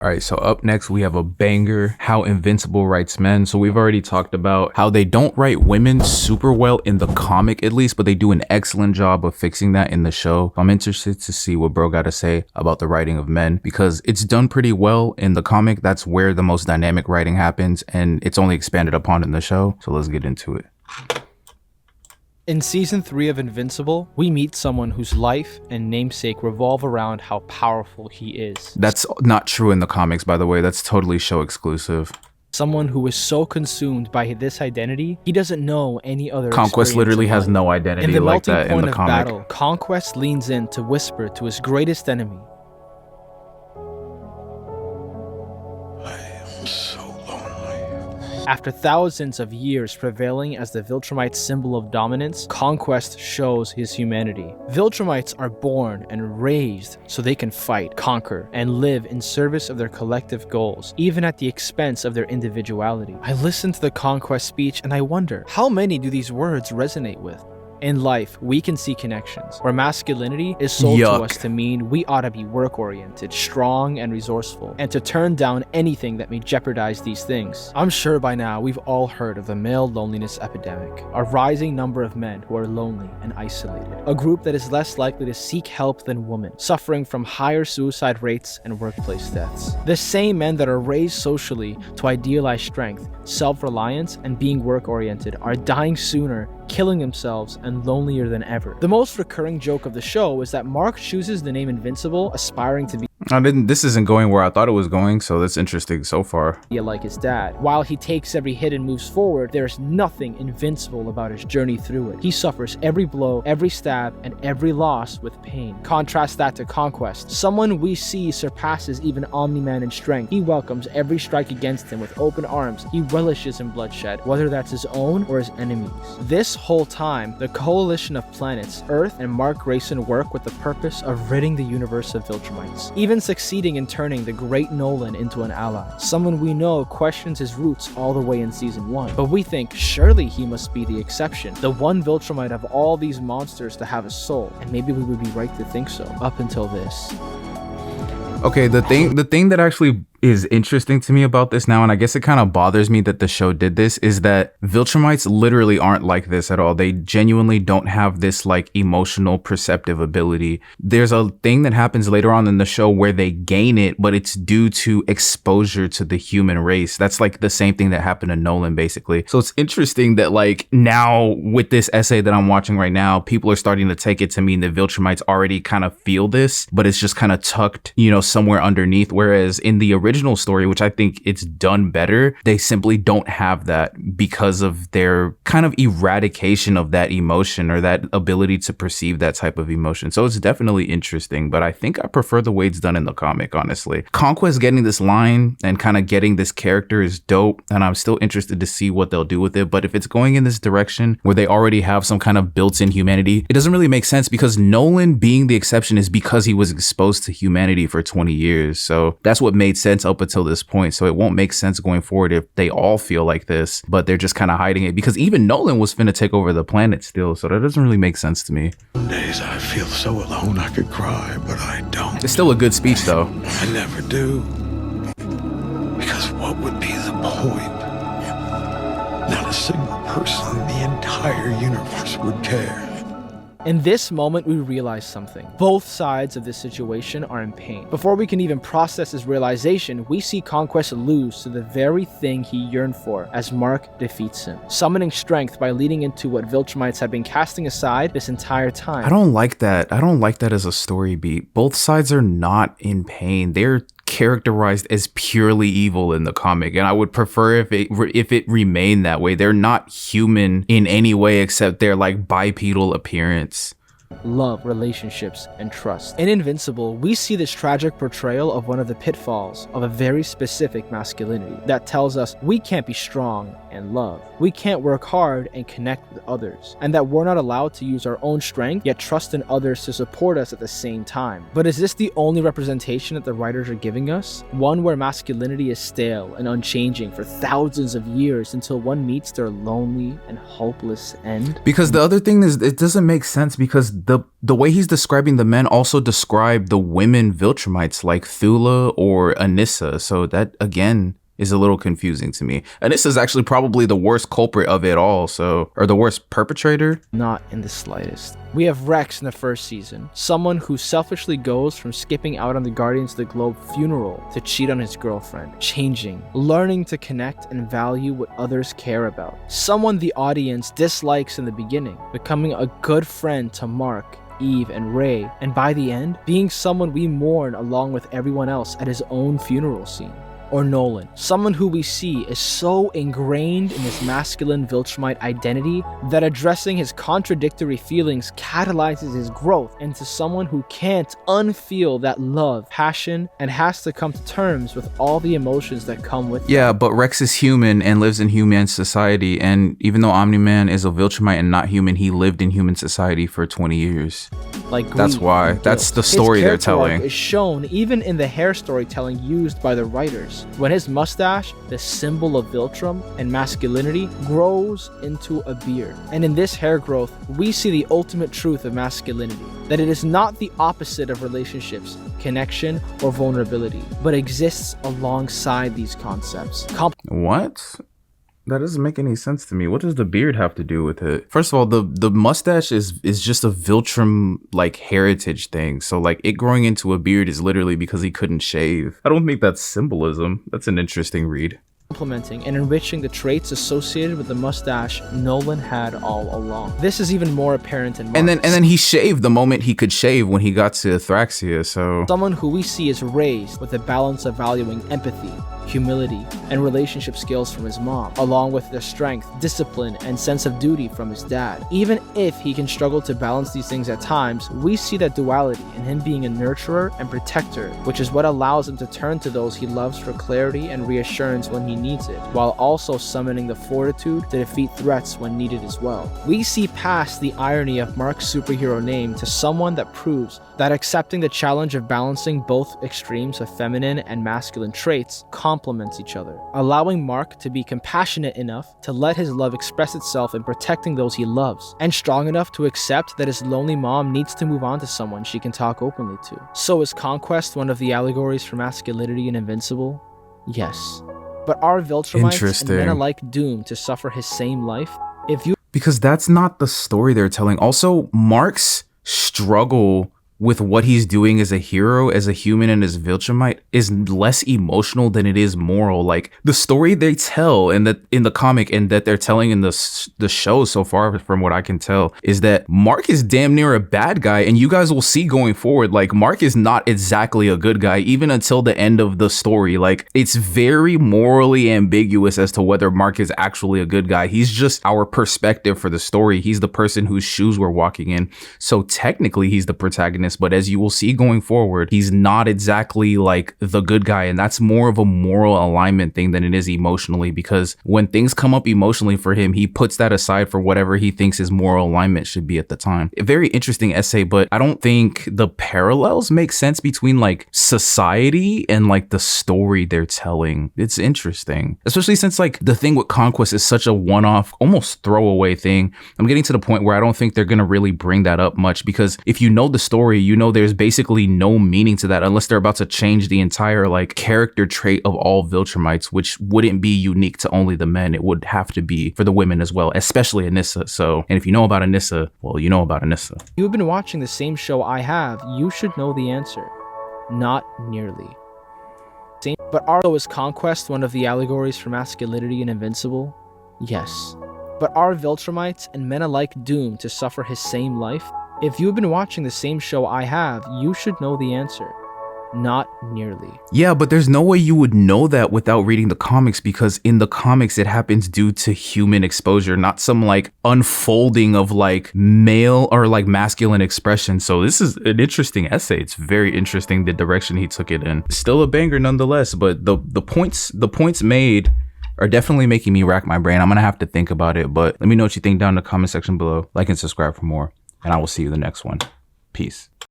All right, so up next we have a banger, How Invincible Writes Men. So we've already talked about how they don't write women super well in the comic at least, but they do an excellent job of fixing that in the show. I'm interested to see what bro got to say about the writing of men, because it's done pretty well in the comic. That's where the most dynamic writing happens, and it's only expanded upon in the show. So let's get into it. In Season 3 of Invincible, we meet someone whose life and namesake revolve around how powerful he is. That's not true in the comics, by the way. That's totally show exclusive. Someone who is so consumed by this identity, he doesn't know any other Conquest literally has no identity like that in the comic. Battle, Conquest leans in to whisper to his greatest enemy. After thousands of years prevailing as the Viltrumite symbol of dominance, Conquest shows his humanity. Viltrumites are born and raised so they can fight, conquer, and live in service of their collective goals, even at the expense of their individuality. I listen to the Conquest speech and I wonder, how many do these words resonate with? In life, we can see connections where masculinity is sold to us to mean we ought to be work-oriented, strong, and resourceful, and to turn down anything that may jeopardize these things. I'm sure by now we've all heard of the male loneliness epidemic, a rising number of men who are lonely and isolated, a group that is less likely to seek help than women, suffering from higher suicide rates and workplace deaths. The same men that are raised socially to idealize strength, self-reliance, and being work-oriented are dying sooner, killing themselves, and lonelier than ever. The most recurring joke of the show is that Mark chooses the name Invincible, aspiring to be This isn't going where I thought it was going, so that's interesting so far. Like his dad. While he takes every hit and moves forward, there's nothing invincible about his journey through it. He suffers every blow, every stab, and every loss with pain. Contrast that to Conquest. Someone we see surpasses even Omni-Man in strength. He welcomes every strike against him with open arms. He relishes in bloodshed, whether that's his own or his enemies. This whole time, the coalition of planets, Earth and Mark Grayson, work with the purpose of ridding the universe of Viltrumites, even succeeding in turning the great Nolan into an ally. Someone we know questions his roots all the way in Season 1, but we think surely he must be the exception, the one Viltrumite of all these monsters to have a soul, and maybe we would be right to think so, up until this. Okay, the thing that actually is interesting to me about this now, and I guess it kind of bothers me that the show did this, is that Viltrumites literally aren't like this at all. They genuinely don't have this like emotional perceptive ability. There's a thing that happens later on in the show where they gain it, but it's due to exposure to the human race. That's like the same thing that happened to Nolan basically. So it's interesting that like now with this essay that I'm watching right now, people are starting to take it to mean that Viltrumites already kind of feel this, but it's just kind of tucked, you know, somewhere underneath. Whereas in the original story, which I think it's done better, they simply don't have that because of their kind of eradication of that emotion or that ability to perceive that type of emotion. So it's definitely interesting, but I think I prefer the way it's done in the comic, honestly. Conquest getting this line and kind of getting this character is dope, and I'm still interested to see what they'll do with it. But if it's going in this direction where they already have some kind of built-in humanity, it doesn't really make sense, because Nolan being the exception is because he was exposed to humanity for 20 years. So that's what made sense up until this point. So it won't make sense going forward if they all feel like this, but they're just kind of hiding it, because even Nolan was finna take over the planet still. So that doesn't really make sense to me. Some days I feel so alone I could cry, but I don't. It's still a good speech though. I never do. Because what would be the point? Not a single person in the entire universe would care. In this moment, we realize something. Both sides of this situation are in pain. Before we can even process this realization, we see Conquest lose to the very thing he yearned for as Mark defeats him, summoning strength by leading into what Viltrumites have been casting aside this entire time. I don't like that. I don't like that as a story beat. Both sides are not in pain. They're characterized as purely evil in the comic, and I would prefer if it remained that way. They're not human in any way except their like bipedal appearance. Love, relationships, and trust. In Invincible, we see this tragic portrayal of one of the pitfalls of a very specific masculinity that tells us we can't be strong and love. We can't work hard and connect with others, and that we're not allowed to use our own strength yet trust in others to support us at the same time. But is this the only representation that the writers are giving us? One where masculinity is stale and unchanging for thousands of years until one meets their lonely and hopeless end? Because the other thing is, it doesn't make sense, because the way he's describing the men also describe the women Viltrumites like Thula or Anissa. So that again is a little confusing to me. Anissa is actually probably the worst culprit of it all, or the worst perpetrator. Not in the slightest. We have Rex in the first season, someone who selfishly goes from skipping out on the Guardians of the Globe funeral to cheat on his girlfriend, changing, learning to connect and value what others care about. Someone the audience dislikes in the beginning, becoming a good friend to Mark, Eve, and Ray, and by the end, being someone we mourn along with everyone else at his own funeral scene. Or Nolan, someone who we see is so ingrained in his masculine Viltrumite identity that addressing his contradictory feelings catalyzes his growth into someone who can't unfeel that love, passion, and has to come to terms with all the emotions that come with it. Yeah, but Rex is human and lives in human society, and even though Omni-Man is a Viltrumite and not human, he lived in human society for 20 years. Like that's why. That's the story they're telling. Is shown even in the hair storytelling used by the writers. When his mustache, the symbol of Viltrum and masculinity, grows into a beard. And in this hair growth, we see the ultimate truth of masculinity, that it is not the opposite of relationships, connection, or vulnerability, but exists alongside these concepts. What? That doesn't make any sense to me. What does the beard have to do with it? First of all, the mustache is just a Viltrum like heritage thing. So like it growing into a beard is literally because he couldn't shave. I don't think that's symbolism. That's an interesting read. Complementing and enriching the traits associated with the mustache Nolan had all along. This is even more apparent in Mark. And then he shaved the moment he could shave when he got to Athraxia, so someone who we see is raised with a balance of valuing empathy, humility, and relationship skills from his mom, along with the strength, discipline, and sense of duty from his dad. Even if he can struggle to balance these things at times, we see that duality in him being a nurturer and protector, which is what allows him to turn to those he loves for clarity and reassurance when he needs it, while also summoning the fortitude to defeat threats when needed as well. We see past the irony of Mark's superhero name to someone that proves that accepting the challenge of balancing both extremes of feminine and masculine traits complements each other, allowing Mark to be compassionate enough to let his love express itself in protecting those he loves, and strong enough to accept that his lonely mom needs to move on to someone she can talk openly to. So is conquest one of the allegories for masculinity in Invincible? Yes. But are Viltrumites and men alike doomed to suffer his same life? Because that's not the story they're telling. Also, Mark's struggle with what he's doing as a hero, as a human, and as Viltrumite is less emotional than it is moral. Like the story they tell in the comic and that they're telling in the show so far, from what I can tell, is that Mark is damn near a bad guy, and you guys will see going forward, like Mark is not exactly a good guy even until the end of the story. Like it's very morally ambiguous as to whether Mark is actually a good guy. He's just our perspective for the story. He's the person whose shoes we're walking in. So technically he's the protagonist, but as you will see going forward, he's not exactly like the good guy, and that's more of a moral alignment thing than it is emotionally, because when things come up emotionally for him, he puts that aside for whatever he thinks his moral alignment should be at the time. A very interesting essay, but I don't think the parallels make sense between like society and like the story they're telling. It's interesting, especially since like the thing with Conquest is such a one-off, almost throwaway thing. I'm getting to the point where I don't think they're gonna really bring that up much, because if you know the story, you know there's basically no meaning to that unless they're about to change the entire like character trait of all Viltrumites, which wouldn't be unique to only the men. It would have to be for the women as well, especially Anissa. So, and if you know about Anissa, well, you know about Anissa. You've been watching the same show I have. You should know the answer. Not nearly. But is conquest one of the allegories for masculinity in Invincible? Yes. But are Viltrumites and men alike doomed to suffer his same life? If you've been watching the same show I have, you should know the answer. Not nearly. Yeah, but there's no way you would know that without reading the comics, because in the comics it happens due to human exposure, not some like unfolding of like male or like masculine expression. So this is an interesting essay. It's very interesting the direction he took it in. Still a banger nonetheless, but the points made are definitely making me rack my brain. I'm gonna have to think about it, but let me know what you think down in the comment section below. Like and subscribe for more, and I will see you in the next one. Peace.